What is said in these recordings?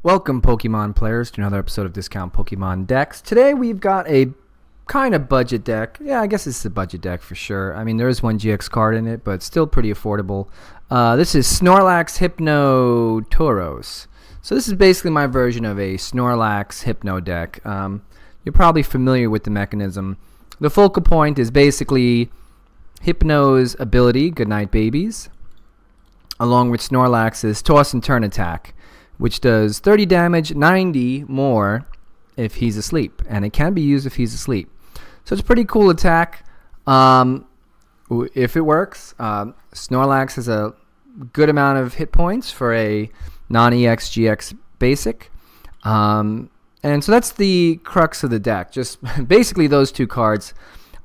Welcome, Pokemon players, to another episode of Discount Pokemon Decks. Today we've got a kind of budget deck. Yeah, I guess it's a budget deck for sure. I mean, there is one GX card in it, but still pretty affordable. This is Snorlax Hypno Tauros. So this is basically my version of a Snorlax Hypno deck. You're probably familiar with the mechanism. The focal point is basically Hypno's ability, Goodnight Babies, along with Snorlax's Toss and Turn attack, which does 30 damage, 90 more if he's asleep. And it can be used if he's asleep. So it's a pretty cool attack. If it works, Snorlax has a good amount of hit points for a non-EX GX basic. And so that's the crux of the deck. Just basically those two cards.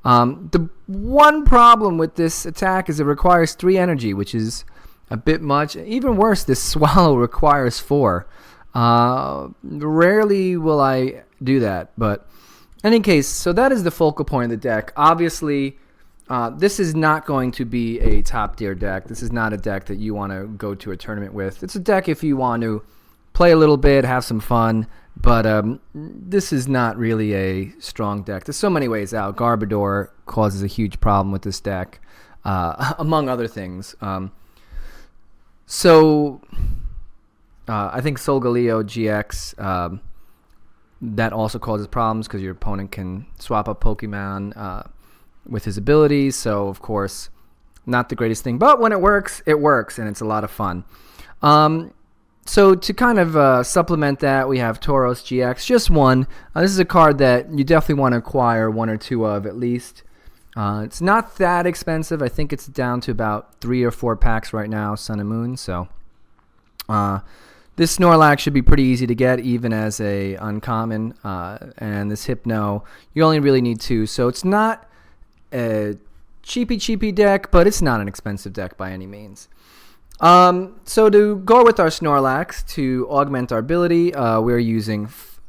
The one problem with this attack is it requires 3 energy, which is a bit much. Even worse, this Swallow requires 4. Rarely will I do that, but in any case, so that is the focal point of the deck. Obviously, this is not going to be a top tier deck. This is not a deck that you want to go to a tournament with. It's a deck if you want to play a little bit, have some fun, but this is not really a strong deck. There's so many ways out. Garbodor causes a huge problem with this deck, among other things. So I think Solgaleo GX, that also causes problems because your opponent can swap up Pokemon with his abilities. So, of course, not the greatest thing. But when it works, and it's a lot of fun. So to kind of supplement that, we have Tauros-GX, just one. This is a card that you definitely want to acquire 1 or 2 of at least. It's not that expensive. I think it's down to about 3 or 4 packs right now, Sun and Moon. So this Snorlax should be pretty easy to get, even as a uncommon. And this Hypno, you only really need 2. So it's not a cheapy deck, but it's not an expensive deck by any means. So to go with our Snorlax, to augment our ability, we're using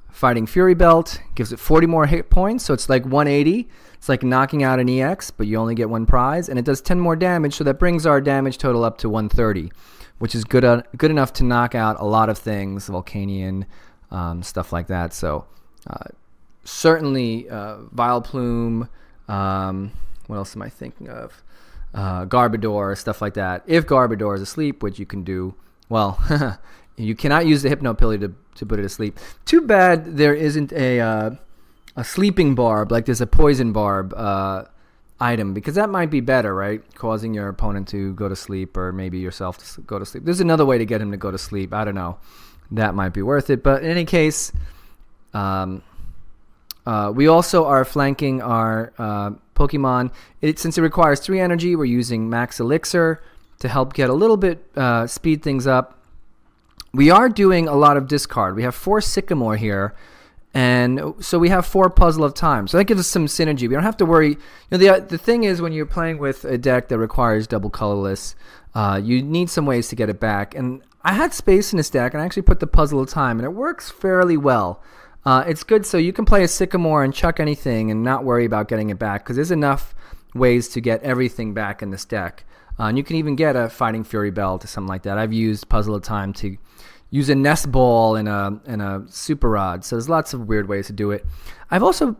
Fighting Fury Belt. Gives it 40 more hit points, so it's like 180. It's like knocking out an EX, but you only get 1 prize, and it does 10 more damage, so that brings our damage total up to 130, which is good enough to knock out a lot of things, Volcanion, stuff like that. So certainly Vileplume, what else am I thinking of? Garbodor, stuff like that. If Garbodor is asleep, which you can do, well, you cannot use the Hypno ability to put it asleep. Too bad there isn't a sleeping barb, like there's a poison barb item, because that might be better, right? Causing your opponent to go to sleep, or maybe yourself to go to sleep. There's another way to get him to go to sleep. I don't know. That might be worth it. But in any case, we also are flanking our Pokemon. Since it requires 3 energy, we're using Max Elixir to help get a little bit speed things up. We are doing a lot of discard. We have 4 Sycamore here, and so we have 4 Puzzle of Time. So that gives us some synergy. We don't have to worry. You know, the thing is, when you're playing with a deck that requires double colorless, you need some ways to get it back. And I had space in this deck, and I actually put the Puzzle of Time, and it works fairly well. It's good so you can play a Sycamore and chuck anything and not worry about getting it back, because there's enough ways to get everything back in this deck. And you can even get a Fighting Fury Belt or something like that. I've used Puzzle of Time to use a Nest Ball and a Super Rod. So there's lots of weird ways to do it. I've also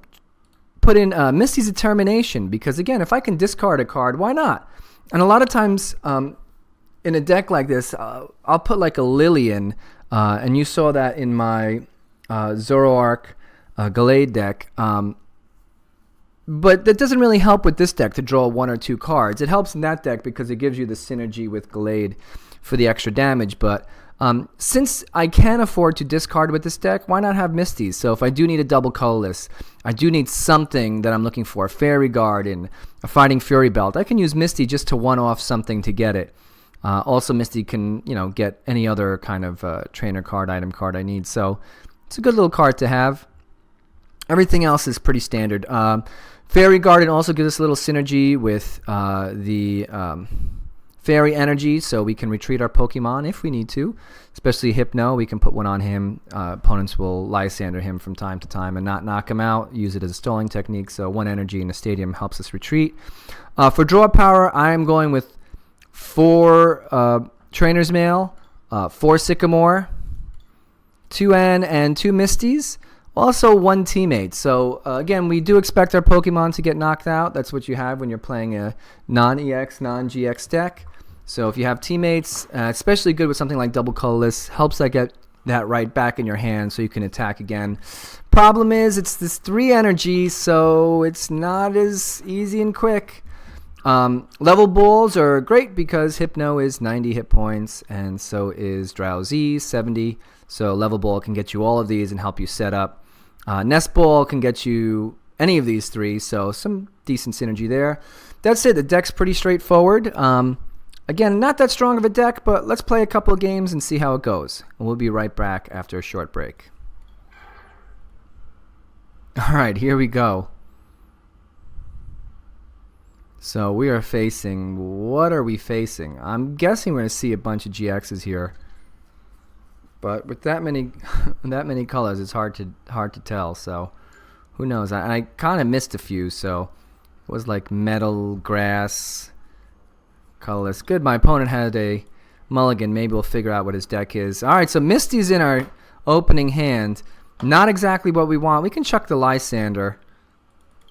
put in Misty's Determination, because, again, if I can discard a card, why not? And a lot of times in a deck like this, I'll put like a Lillian, and you saw that in my Zoroark Gallade deck. But that doesn't really help with this deck to draw 1 or 2 cards. It helps in that deck because it gives you the synergy with Gallade for the extra damage. But since I can afford to discard with this deck, why not have Misty's? So if I do need a double colorless, I do need something that I'm looking for, Fairy Garden, a Fighting Fury Belt, I can use Misty just to one-off something to get it. Also, Misty can, get any other kind of trainer card, item card I need. So it's a good little card to have. Everything else is pretty standard. Fairy Garden also gives us a little synergy with the Fairy Energy, so we can retreat our Pokemon if we need to. Especially Hypno, we can put one on him. Opponents will Lysandre him from time to time and not knock him out. Use it as a stalling technique, so 1 energy in a stadium helps us retreat. For draw power, I am going with 4 Trainers Mail, 4 Sycamore, 2 N and 2 Misties. Also 1 teammate. So again, we do expect our Pokemon to get knocked out. That's what you have when you're playing a non-EX, non-GX deck. So if you have teammates, especially good with something like double colorless, helps that get that right back in your hand so you can attack again. Problem is, it's this 3 energy, so it's not as easy and quick. Level balls are great because Hypno is 90 hit points, and so is Drowzee 70. So level ball can get you all of these and help you set up. Nest ball can get you any of these 3, so some decent synergy there. That's it. The deck's pretty straightforward. Again, not that strong of a deck, but let's play a couple of games and see how it goes. And we'll be right back after a short break. All right, here we go. So we are facing, what are we facing? I'm guessing we're going to see a bunch of GXs here. But with that many colors, it's hard to tell. So who knows? I kind of missed a few. So it was like metal, grass, colorless. Good. My opponent had a mulligan. Maybe we'll figure out what his deck is. All right. So Misty's in our opening hand. Not exactly what we want. We can chuck the Lysandre.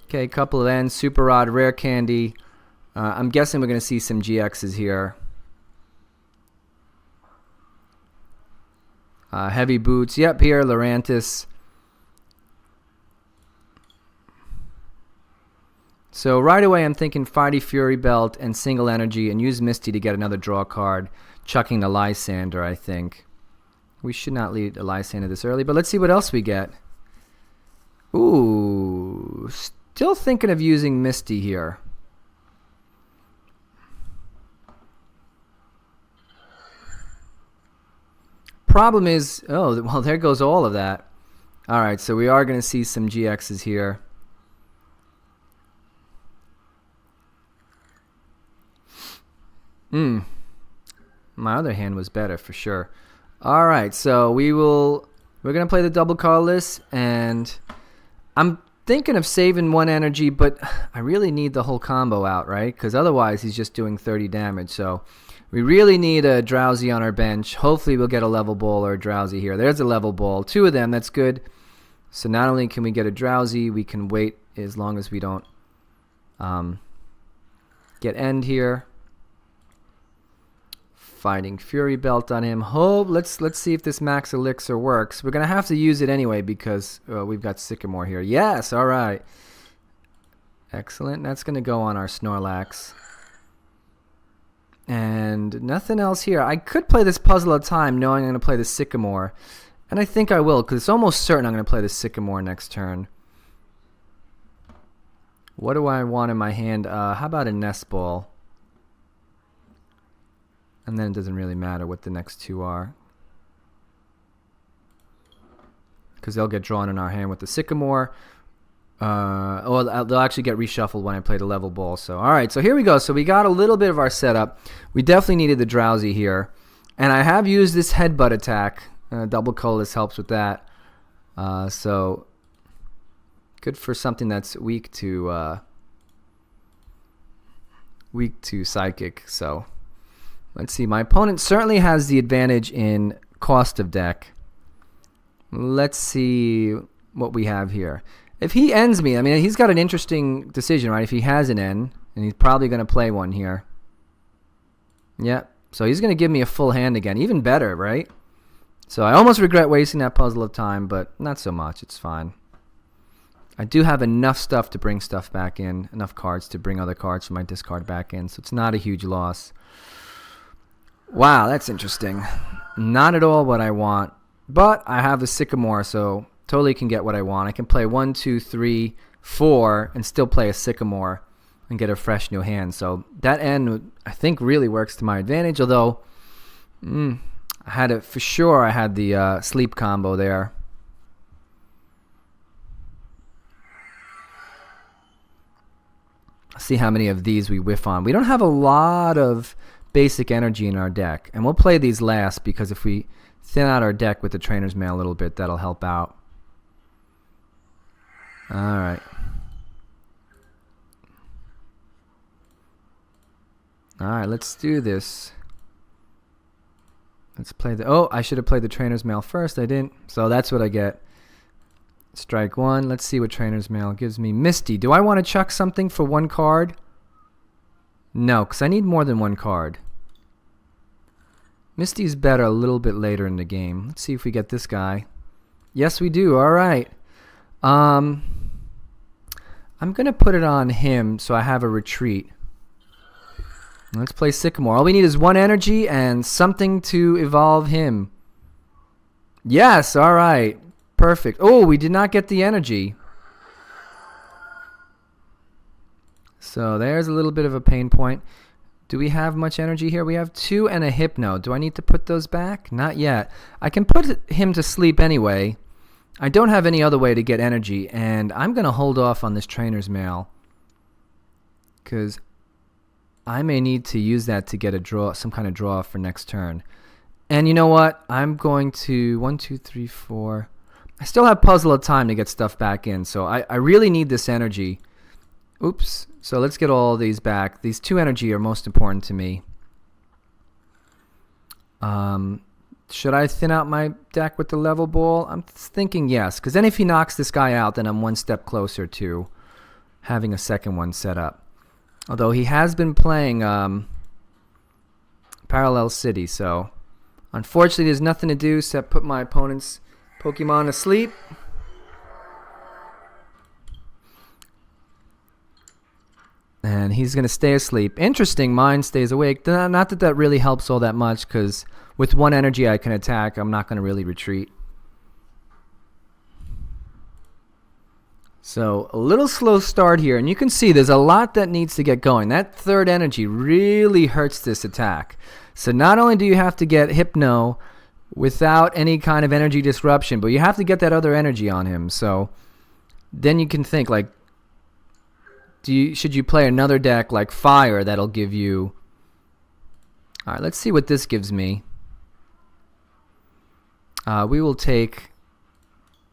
Okay, a couple of ends. Super Rod, Rare Candy. I'm guessing we're going to see some GXs here. Heavy Boots. Yep, here, Lurantis. So right away I'm thinking Fighty Fury Belt and Single Energy and use Misty to get another draw card. Chucking the Lysandre, I think. We should not lead a Lysandre this early, but let's see what else we get. Ooh, still thinking of using Misty here. Problem is, oh, well, there goes all of that. All right, so we are going to see some GXs here. My other hand was better for sure. All right, so we're going to play the double colorless, and I'm thinking of saving 1 energy, but I really need the whole combo out, right? Because otherwise he's just doing 30 damage, so we really need a Drowzee on our bench. Hopefully we'll get a Level Ball or a Drowzee here. There's a Level Ball. 2 of them, that's good. So not only can we get a Drowzee, we can wait as long as we don't get end here. Fighting Fury Belt on him. Let's see if this Max Elixir works. We're going to have to use it anyway because we've got Sycamore here. Yes, all right. Excellent. That's going to go on our Snorlax. And nothing else here. I could play this Puzzle of Time knowing I'm going to play the Sycamore. And I think I will because it's almost certain I'm going to play the Sycamore next turn. What do I want in my hand? How about a Nest Ball? And then it doesn't really matter what the next 2 are. Because they'll get drawn in our hand with the Sycamore. They'll actually get reshuffled when I play the Level Ball. So, all right, so here we go. So we got a little bit of our setup. We definitely needed the Drowzee here. And I have used this Headbutt attack. Double colorless helps with that. So good for something that's weak to Psychic. So let's see. My opponent certainly has the advantage in cost of deck. Let's see what we have here. If he ends me, I mean, he's got an interesting decision, right? If he has an end, and he's probably going to play one here. Yep. So he's going to give me a full hand again. Even better, right? So I almost regret wasting that Puzzle of Time, but not so much. It's fine. I do have enough stuff to bring stuff back in, enough cards to bring other cards from my discard back in, so it's not a huge loss. Wow, that's interesting. Not at all what I want, but I have the Sycamore, so totally can get what I want. I can play 1, 2, 3, 4, and still play a Sycamore and get a fresh new hand. So that end, I think, really works to my advantage, although I had it for sure. I had the sleep combo there. See how many of these we whiff on. We don't have a lot of basic energy in our deck, and we'll play these last because if we thin out our deck with the Trainer's Mail a little bit, that'll help out. Alright. Alright, let's do this. Let's play the... Oh, I should have played the Trainer's Mail first. I didn't. So that's what I get. Strike one. Let's see what Trainer's Mail gives me. Misty. Do I want to chuck something for one card? No, because I need more than one card. Misty's better a little bit later in the game. Let's see if we get this guy. Yes, we do. All right. I'm going to put it on him so I have a retreat. Let's play Sycamore. All we need is one energy and something to evolve him. Yes, all right. Perfect. Oh, we did not get the energy. So there's a little bit of a pain point. Do we have much energy here? We have 2 and a Hypno. Do I need to put those back? Not yet. I can put him to sleep anyway. I don't have any other way to get energy, and I'm going to hold off on this Trainer's Mail because I may need to use that to get a draw, some kind of draw for next turn. And you know what? I'm going to 1, 2, 3, 4. I still have Puzzle of Time to get stuff back in, so I really need this energy. Oops. So let's get all these back. These 2 energy are most important to me. Should I thin out my deck with the Level Ball? I'm thinking yes, because then if he knocks this guy out, then I'm one step closer to having a second one set up. Although he has been playing Parallel City, so unfortunately there's nothing to do except put my opponent's Pokemon asleep. And he's going to stay asleep. Interesting, mine stays awake. Not that that really helps all that much, because with one energy I can attack. I'm not going to really retreat. So a little slow start here, and you can see there's a lot that needs to get going. That third energy really hurts this attack. So not only do you have to get Hypno without any kind of energy disruption, but you have to get that other energy on him. So then you can think, like, should you play another deck like Fire that'll give you... Alright, let's see what this gives me. We will take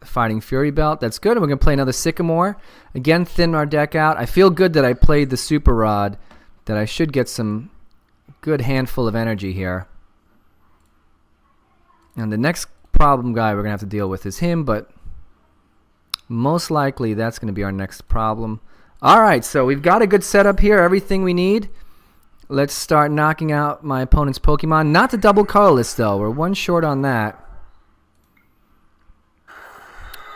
Fighting Fury Belt. That's good. And we're going to play another Sycamore. Again, thin our deck out. I feel good that I played the Super Rod, that I should get some good handful of energy here. And the next problem guy we're going to have to deal with is him, but most likely that's going to be our next problem. Alright, so we've got a good setup here, everything we need. Let's start knocking out my opponent's Pokemon. Not the double colorless though, we're one short on that.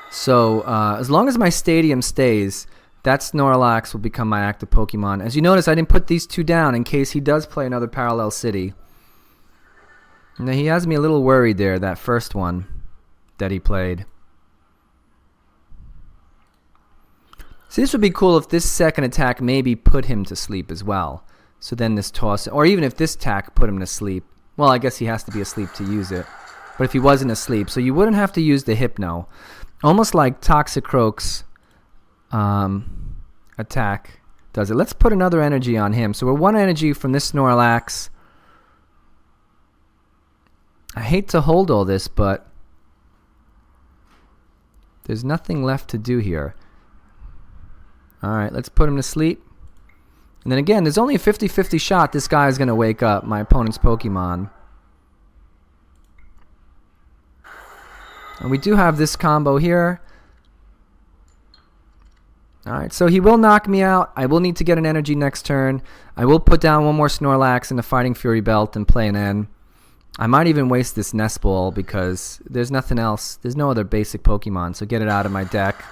So as long as my Stadium stays, that Snorlax will become my active Pokemon. As you notice, I didn't put these 2 down in case he does play another Parallel City. Now he has me a little worried there, that first one that he played. So this would be cool if this second attack maybe put him to sleep as well. So then this toss, or even if this attack put him to sleep. Well, I guess he has to be asleep to use it. But if he wasn't asleep, so you wouldn't have to use the Hypno. Almost like Toxicroak's attack does it. Let's put another energy on him. So we're 1 energy from this Snorlax. I hate to hold all this, but there's nothing left to do here. Alright, let's put him to sleep. And then again, there's only a 50-50 shot this guy is going to wake up, my opponent's Pokemon. And we do have this combo here. Alright, so he will knock me out. I will need to get an energy next turn. I will put down one more Snorlax in the Fighting Fury Belt and play an N. I might even waste this Nest Ball because there's nothing else. There's no other basic Pokemon, so get it out of my deck.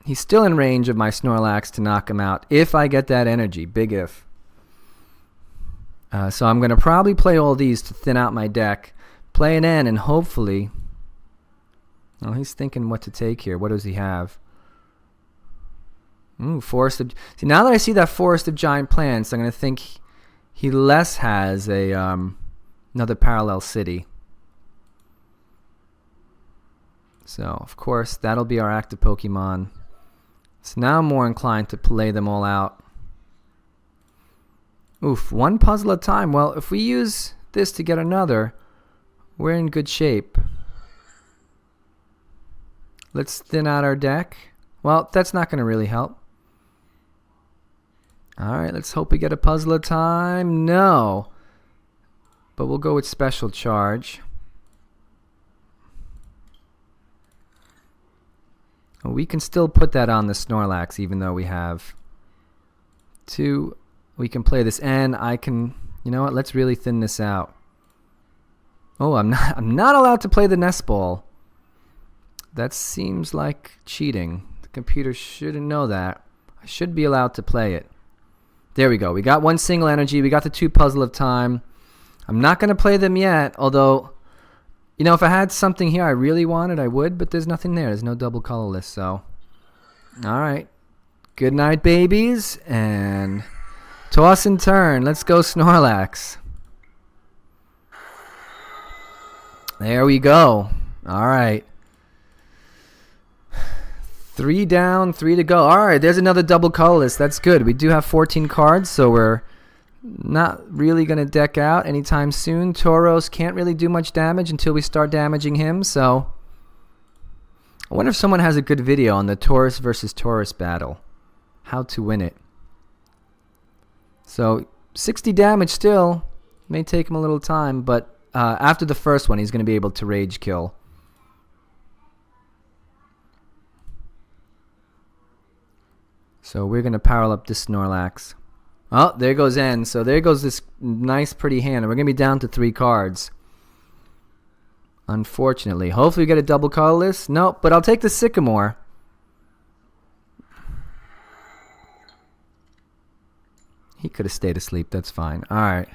He's still in range of my Snorlax to knock him out if I get that energy. Big if. So I'm going to probably play all these to thin out my deck. Play an N and hopefully... Oh, he's thinking what to take here. What does he have? Ooh, Forest of... See, now that I see that Forest of Giant Plants, I'm going to think he less has a another Parallel City. So, of course, that'll be our active Pokemon. So now I'm more inclined to play them all out. Oof, 1 Puzzle at a time. Well, if we use this to get another, we're in good shape. Let's thin out our deck. Well, that's not going to really help. Alright, let's hope we get a Puzzle of Time. No. But we'll go with Special Charge. We can still put that on the Snorlax even though we have 2. We can play this, and I can, you know what, let's really thin this out. Oh, I'm not allowed to play the nest ball. That seems like cheating. The computer shouldn't know that. I should be allowed to play it. There we go. We got 1 single energy. We got the 2 Puzzle of Time. I'm not going to play them yet, although, you know, if I had something here I really wanted, I would, but there's nothing there. There's no double colorless, so. Alright. Good night, babies, and toss and turn. Let's go, Snorlax. There we go. Alright. 3 down, 3 to go. Alright, there's another double colorless. That's good. We do have 14 cards, so we're not really going to deck out anytime soon. Tauros can't really do much damage until we start damaging him, so I wonder if someone has a good video on the Tauros versus Tauros battle. How to win it. So 60 damage still. May take him a little time, but after the first one he's going to be able to rage kill. So we're going to power up this Snorlax. Oh, there goes N. So there goes this nice pretty hand. And we're going to be down to 3 cards. Unfortunately. Hopefully we get a double colorless. Nope, but I'll take the Sycamore. He could have stayed asleep. That's fine. Alright.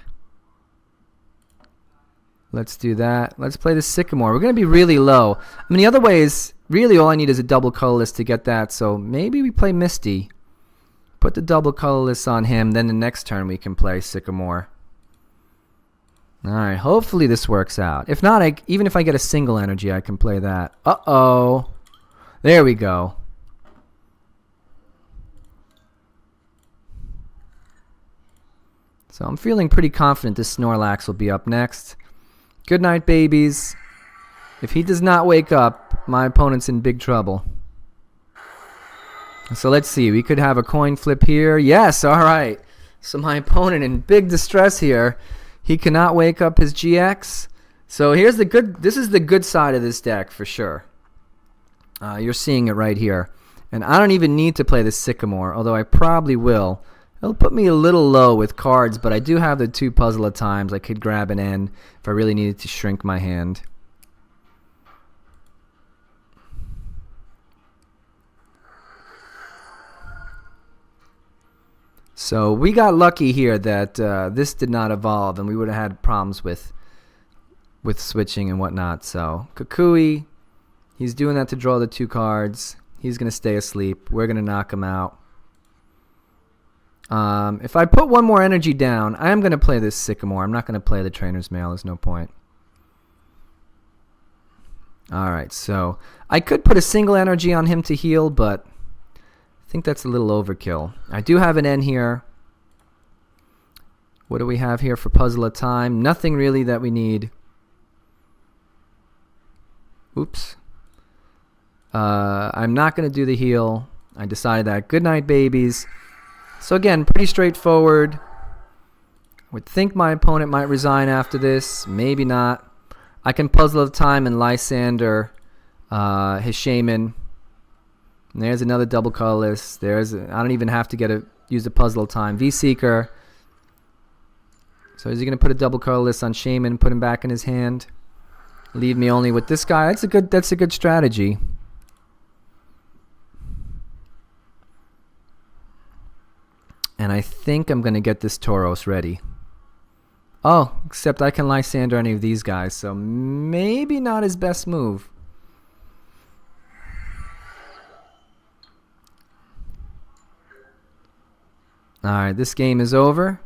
Let's do that. Let's play the Sycamore. We're going to be really low. I mean, the other way is really all I need is a double colorless to get that. So maybe we play Misty. Put the double colorless on him. Then the next turn we can play Sycamore. Alright. Hopefully this works out. If not, even if I get a single energy, I can play that. Uh-oh. There we go. So I'm feeling pretty confident this Snorlax will be up next. Good night, babies. If he does not wake up, my opponent's in big trouble. So let's see. We could have a coin flip here. Yes, alright. So my opponent in big distress here. He cannot wake up his GX. So here's the good. This is the good side of this deck for sure. You're seeing it right here. And I don't even need to play the Sycamore, although I probably will. It'll put me a little low with cards, but I do have the 2 Puzzle of Times. I could grab an N if I really needed to shrink my hand. So we got lucky here that this did not evolve, and we would have had problems with switching and whatnot. So Kukui, he's doing that to draw the 2 cards. He's going to stay asleep. We're going to knock him out. If I put 1 more energy down, I am going to play this Sycamore. I'm not going to play the Trainer's Mail. There's no point. Alright, so I could put a single energy on him to heal, but I think that's a little overkill. I do have an N here. What do we have here for Puzzle of Time? Nothing really that we need. Oops. I'm not going to do the heal. I decided that. Good night, babies. So again, pretty straightforward. Would think my opponent might resign after this. Maybe not. I can Puzzle of Time and Lysandre his Shaman. And there's another double colorless. I don't even have to use the Puzzle of Time. V-Seeker. So is he going to put a double colorless on Shaman, put him back in his hand? Leave me only with this guy. That's a good strategy. And I think I'm going to get this Tauros ready. Oh, except I can Lysandre any of these guys, so maybe not his best move. Alright, this game is over.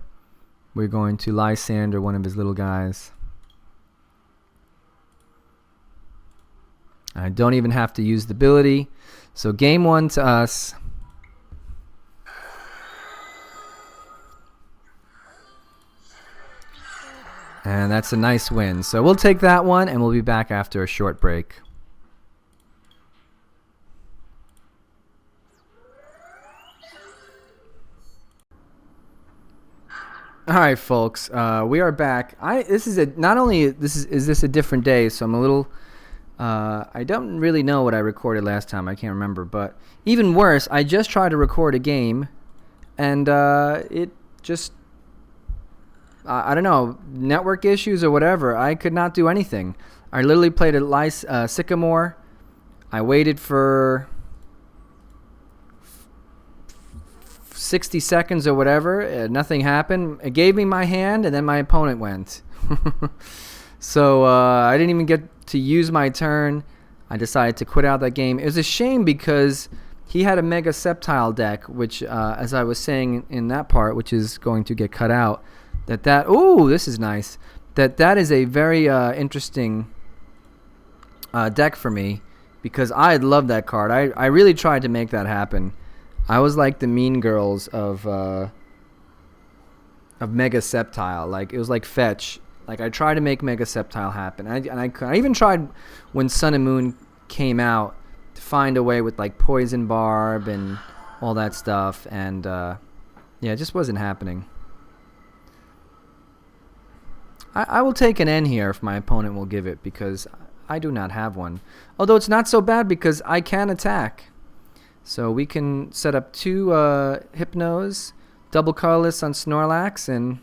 We're going to Lysandre one of his little guys. I don't even have to use the ability. So game 1 to us. And that's a nice win. So we'll take that one, and we'll be back after a short break. All right, folks. We are back. This is this a different day, so I'm a little. I don't really know what I recorded last time. I can't remember. But even worse, I just tried to record a game, and it just. I don't know, network issues or whatever. I could not do anything. I literally played a Sycamore. I waited for 60 seconds or whatever. Nothing happened. It gave me my hand, and then my opponent went. So I didn't even get to use my turn. I decided to quit out that game. It was a shame because he had a Mega Sceptile deck, which, as I was saying in that part, which is going to get cut out, ooh, this is nice. That is a very interesting deck for me because I love that card. I really tried to make that happen. I was like the mean girls of Mega Sceptile. Like, it was like fetch. Like, I tried to make Mega Sceptile happen. I even tried when Sun and Moon came out to find a way with like Poison Barb and all that stuff. And yeah, it just wasn't happening. I will take an N here if my opponent will give it because I do not have one. Although it's not so bad because I can attack. So we can set up 2 Hypnos, double colorless on Snorlax, and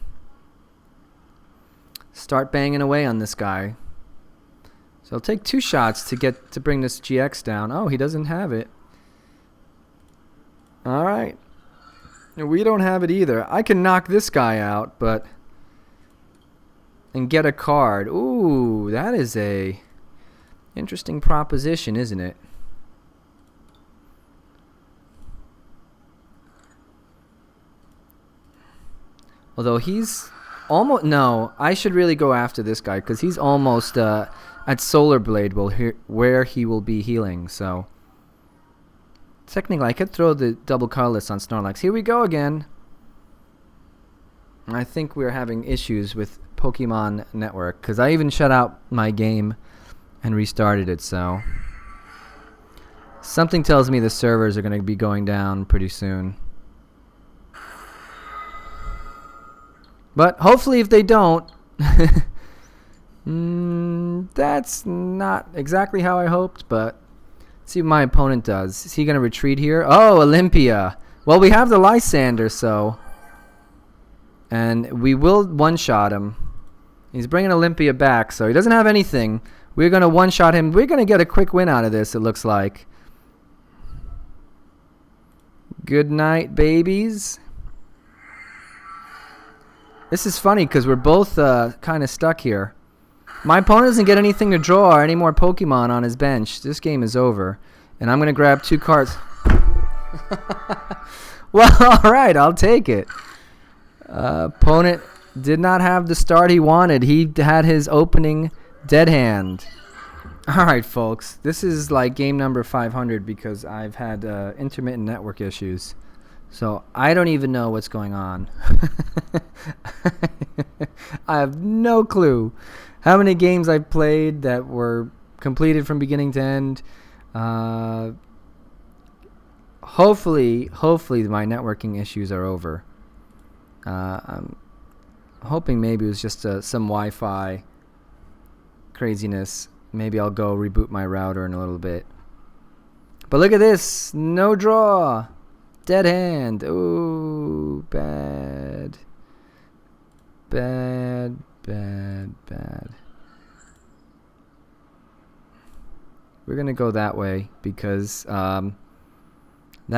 start banging away on this guy. So I'll take 2 shots to bring this GX down. Oh, he doesn't have it. All right. We don't have it either. I can knock this guy out, but... and get a card. Ooh, that is a interesting proposition, isn't it? Although he's almost... no, I should really go after this guy because he's almost at Solar Blade where he will be healing. So technically I could throw the double colorless on Snorlax. Here we go again. I think we're having issues with Pokemon Network because I even shut out my game and restarted it. So something tells me the servers are going to be going down pretty soon. But hopefully if they don't, that's not exactly how I hoped, but let's see what my opponent does. Is he going to retreat here? Oh, Olympia. Well, we have the Lysandre, so... and we will one-shot him. He's bringing Olympia back, so he doesn't have anything. We're going to one-shot him. We're going to get a quick win out of this, it looks like. Good night, babies. This is funny because we're both kind of stuck here. My opponent doesn't get anything to draw or any more Pokemon on his bench. This game is over. And I'm going to grab 2 cards. Well, alright, I'll take it. Opponent did not have the start he wanted. He had his opening dead hand. Alright, folks. This is like game number 500 because I've had intermittent network issues. So I don't even know what's going on. I have no clue how many games I've played that were completed from beginning to end. Hopefully my networking issues are over. I'm hoping maybe it was just some Wi-Fi craziness. Maybe I'll go reboot my router in a little bit. But look at this. No draw. Dead hand. Ooh, bad. Bad, bad, bad. We're going to go that way because that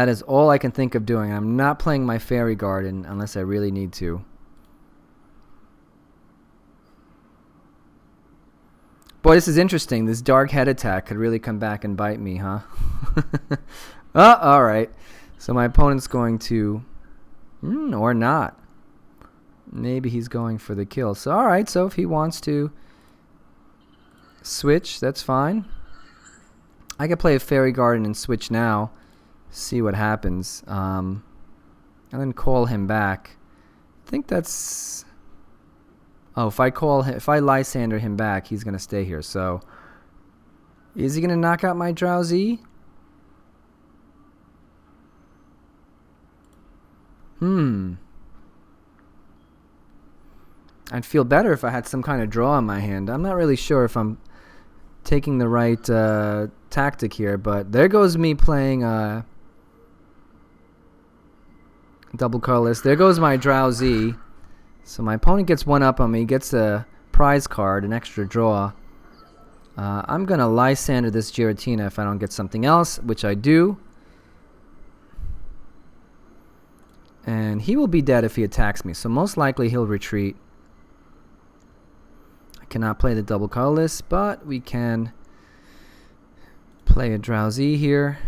is all I can think of doing. I'm not playing my Fairy Garden unless I really need to. Boy, this is interesting. This Dark Head attack could really come back and bite me, huh? Oh, alright. So my opponent's going to... or not. Maybe he's going for the kill. So, alright, so if he wants to switch, that's fine. I could play a Fairy Garden and switch now. See what happens. And then call him back. I think that's... oh, if I Lysandre him back, he's going to stay here. So, is he going to knock out my Drowzee? I'd feel better if I had some kind of draw in my hand. I'm not really sure if I'm taking the right tactic here, but there goes me playing double colorless. There goes my Drowzee. So my opponent gets one up on me, gets a prize card, an extra draw. I'm going to Lysandre this Giratina if I don't get something else, which I do. And he will be dead if he attacks me, so most likely he'll retreat. I cannot play the double colorless, but we can play a Drowzee here.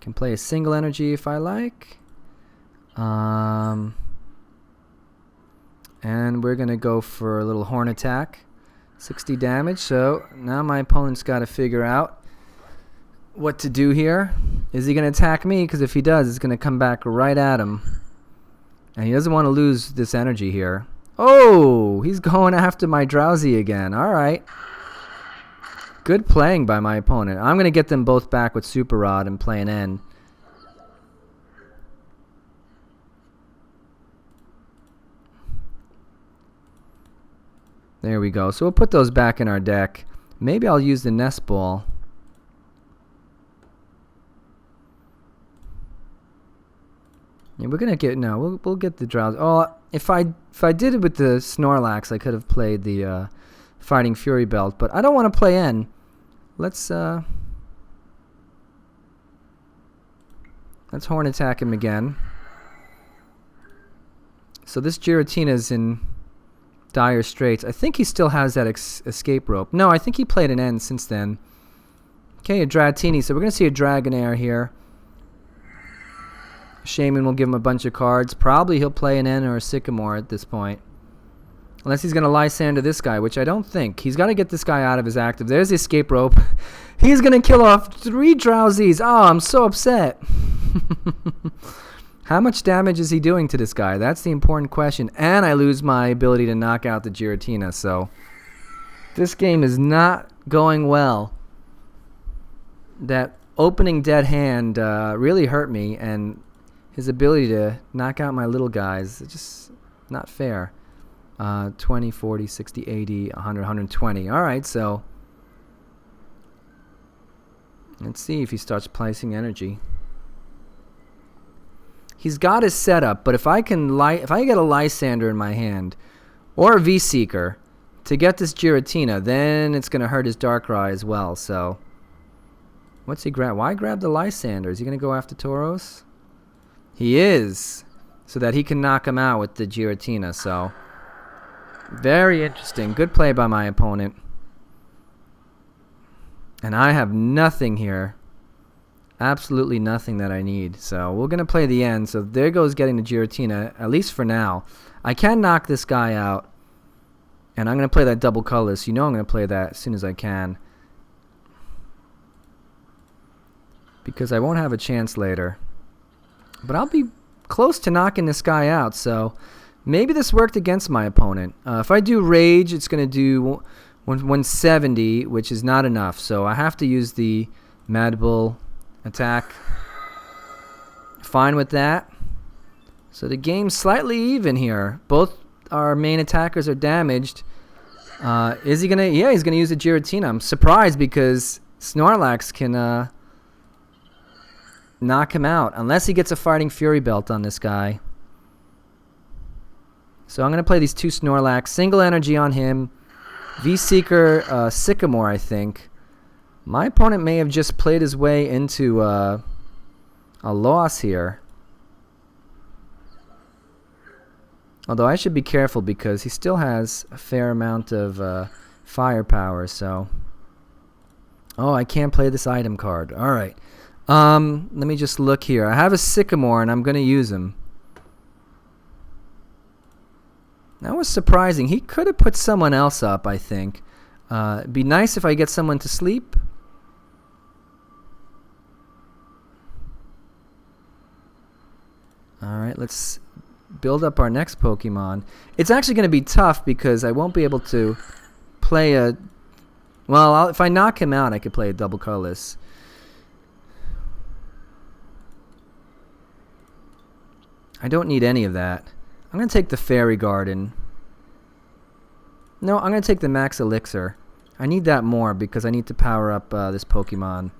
Can play a single energy if I like. And we're going to go for a little horn attack. 60 damage. So now my opponent's got to figure out what to do here. Is he going to attack me? Because if he does, it's going to come back right at him. And he doesn't want to lose this energy here. Oh, he's going after my Drowzee again. All right. Good playing by my opponent. I'm going to get them both back with Super Rod and play an N. There we go. So we'll put those back in our deck. Maybe I'll use the Nest Ball. Yeah, we're gonna get we'll get the Drowzee. Oh, if I did it with the Snorlax, I could have played the Fighting Fury Belt, but I don't want to play N. Let's horn attack him again. So this Giratina's in dire straits. I think he still has that escape rope. No, I think he played an N since then. Okay, a Dratini. So we're going to see a Dragonair here. Shaman will give him a bunch of cards. Probably he'll play an N or a Sycamore at this point. Unless he's going to Lysandre this guy, which I don't think. He's got to get this guy out of his active. There's the escape rope. He's going to kill off 3 Drowzees. Oh, I'm so upset. How much damage is he doing to this guy? That's the important question. And I lose my ability to knock out the Giratina. So this game is not going well. That opening dead hand really hurt me. And his ability to knock out my little guys is just not fair. 20, 40, 60, 80, 100, 120. All right, so let's see if he starts placing energy. He's got his setup, but if I get a Lysandre in my hand or a V-Seeker to get this Giratina, then it's going to hurt his Darkrai as well. So what's he grab? Why grab the Lysandre? Is he going to go after Tauros? He is, so that he can knock him out with the Giratina. So very interesting. Good play by my opponent. And I have nothing here. Absolutely nothing that I need. So we're going to play the end. So there goes getting the Giratina, at least for now. I can knock this guy out. And I'm going to play that double colorless. You know I'm going to play that as soon as I can. Because I won't have a chance later. But I'll be close to knocking this guy out. So maybe this worked against my opponent. If I do Rage, it's going to do 170, which is not enough. So I have to use the Mad Bull attack. Fine with that. So the game's slightly even here. Both our main attackers are damaged. Is he gonna? Yeah, he's gonna use a Giratina. I'm surprised because Snorlax can knock him out unless he gets a Fighting Fury Belt on this guy. So I'm gonna play these 2 Snorlax. Single energy on him. V-Seeker, Sycamore, I think. My opponent may have just played his way into a loss here. Although I should be careful because he still has a fair amount of firepower. So, oh, I can't play this item card. All right. Let me just look here. I have a Sycamore and I'm going to use him. That was surprising. He could have put someone else up, I think. It'd be nice if I get someone to sleep. Alright, let's build up our next Pokemon. It's actually going to be tough because I won't be able to play a... Well, if I knock him out, I could play a double colorless. I don't need any of that. I'm going to take the Fairy Garden. No, I'm going to take the Max Elixir. I need that more because I need to power up this Pokemon.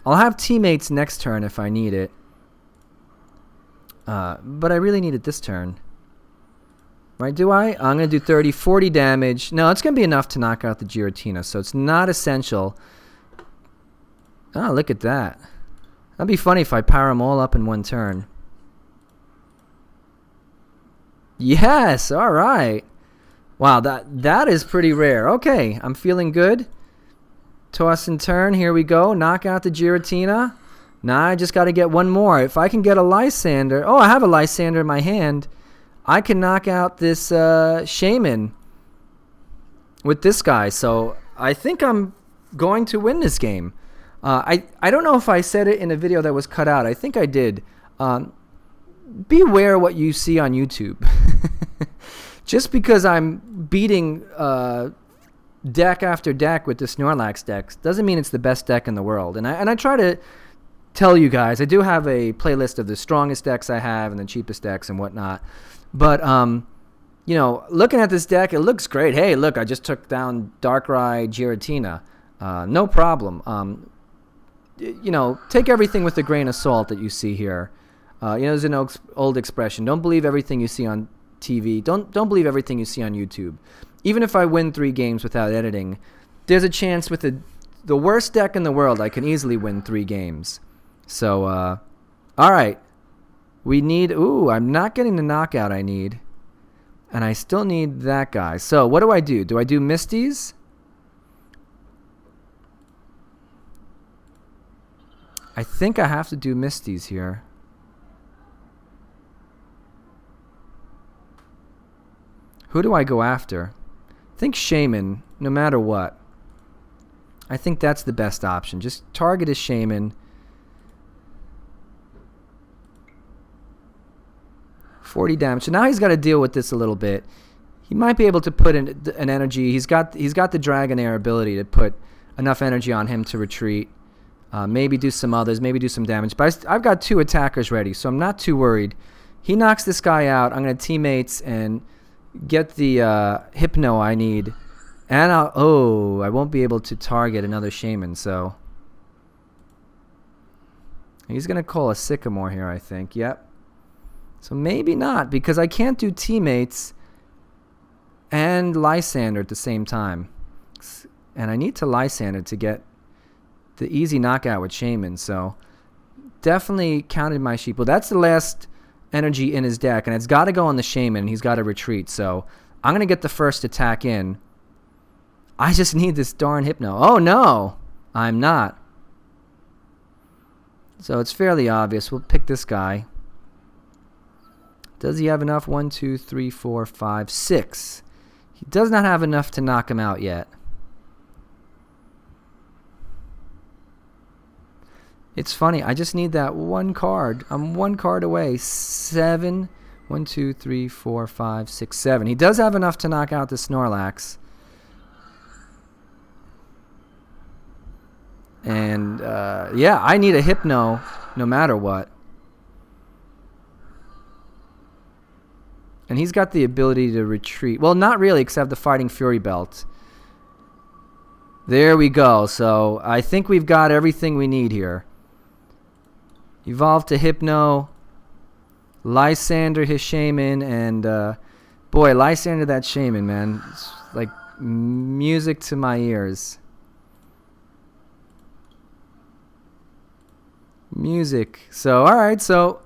I'll have Teammates next turn if I need it. But I really need it this turn. Right, do I? I'm going to do 30, 40 damage. No, it's going to be enough to knock out the Giratina, so it's not essential. Oh, look at that. That'd be funny if I power them all up in one turn. Yes, all right. Wow, that is pretty rare. Okay, I'm feeling good. Toss and turn, here we go. Knock out the Giratina. Now I just got to get one more. If I can get a Lysandre. Oh, I have a Lysandre in my hand. I can knock out this Shaman with this guy. So I think I'm going to win this game. I don't know if I said it in a video that was cut out. I think I did. Beware what you see on YouTube. Just because I'm beating deck after deck with the Snorlax decks doesn't mean it's the best deck in the world. And I try to tell you guys, I do have a playlist of the strongest decks I have and the cheapest decks and whatnot. But, you know, looking at this deck, it looks great. Hey, look, I just took down Darkrai Giratina. No problem. You know, take everything with a grain of salt that you see here. You know, there's an old expression. Don't believe everything you see on TV. Don't believe everything you see on YouTube. Even if I win 3 games without editing, there's a chance with the worst deck in the world, I can easily win 3 games. So, all right. We need... Ooh, I'm not getting the knockout I need. And I still need that guy. So, what do? Do I do Misties? I think I have to do Misties here. Who do I go after? I think Shaman, no matter what. I think that's the best option. Just target a Shaman. 40 damage. So now he's got to deal with this a little bit. He might be able to put in an energy. He's got the Dragonair ability to put enough energy on him to retreat. Maybe do some others. Maybe do some damage. But I've got 2 attackers ready, so I'm not too worried. He knocks this guy out. I'm going to Teammates and get the Hypno I need. And I won't be able to target another Shaman, so he's going to call a Sycamore here, I think. Yep. So maybe not, because I can't do Teammates and Lysandre at the same time. And I need to Lysandre to get the easy knockout with Shaman, so definitely counted my sheep. Well, that's the last energy in his deck, and it's got to go on the Shaman, and he's got to retreat. So I'm going to get the first attack in. I just need this darn Hypno. Oh, no, I'm not. So it's fairly obvious. We'll pick this guy. Does he have enough? 1, 2, 3, 4, 5, 6. He does not have enough to knock him out yet. It's funny. I just need that one card. I'm 1 card away. 7. 1, 2, 3, 4, 5, 6, 7. He does have enough to knock out the Snorlax. And, yeah, I need a Hypno no matter what. And he's got the ability to retreat. Well, not really, because I have the Fighting Fury Belt. There we go. So I think we've got everything we need here. Evolve to Hypno. Lysandre his Shaman. And, boy, Lysandre that Shaman, man. It's like music to my ears. Music. So, all right, so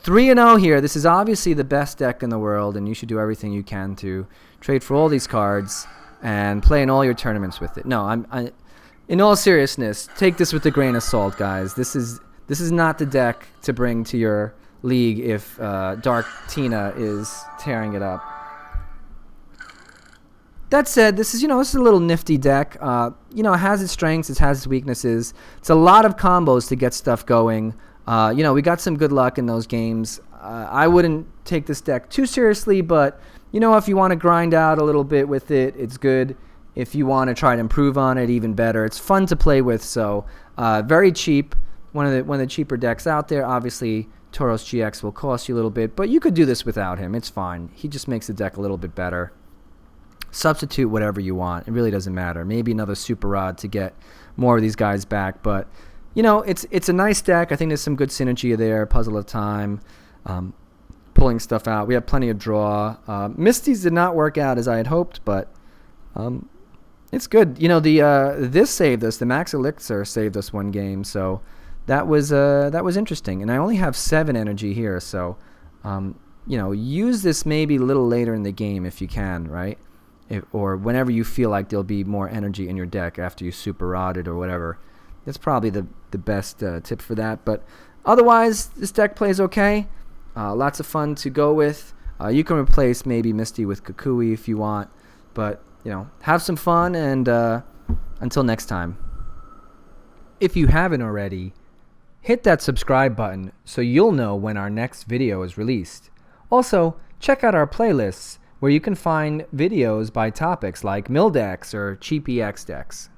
3-0 here. This is obviously the best deck in the world, and you should do everything you can to trade for all these cards and play in all your tournaments with it. No, in all seriousness, take this with a grain of salt, guys. This is not the deck to bring to your league if Dark Tina is tearing it up. That said, this is a little nifty deck. It has its strengths, it has its weaknesses. It's a lot of combos to get stuff going. We got some good luck in those games. I wouldn't take this deck too seriously, but if you want to grind out a little bit with it, it's good. If you want to try to improve on it, even better. It's fun to play with, so very cheap. One of the cheaper decks out there. Obviously, Tauros-GX will cost you a little bit, but you could do this without him. It's fine. He just makes the deck a little bit better. Substitute whatever you want. It really doesn't matter. Maybe another Super Rod to get more of these guys back, but you know, it's a nice deck. I think there's some good synergy there. Puzzle of Time, pulling stuff out. We have plenty of draw. Misty's did not work out as I had hoped, but it's good. You know, this saved us. The Max Elixir saved us one game, so that was interesting. And I only have 7 energy here, so you know, use this maybe a little later in the game if you can, right? Or whenever you feel like there'll be more energy in your deck after you Super Rodded or whatever. That's probably the best tip for that. But otherwise, this deck plays okay. Lots of fun to go with. You can replace maybe Misty with Kukui if you want. But, you know, have some fun, and until next time. If you haven't already, hit that subscribe button so you'll know when our next video is released. Also, check out our playlists where you can find videos by topics like mill decks or cheap EX decks.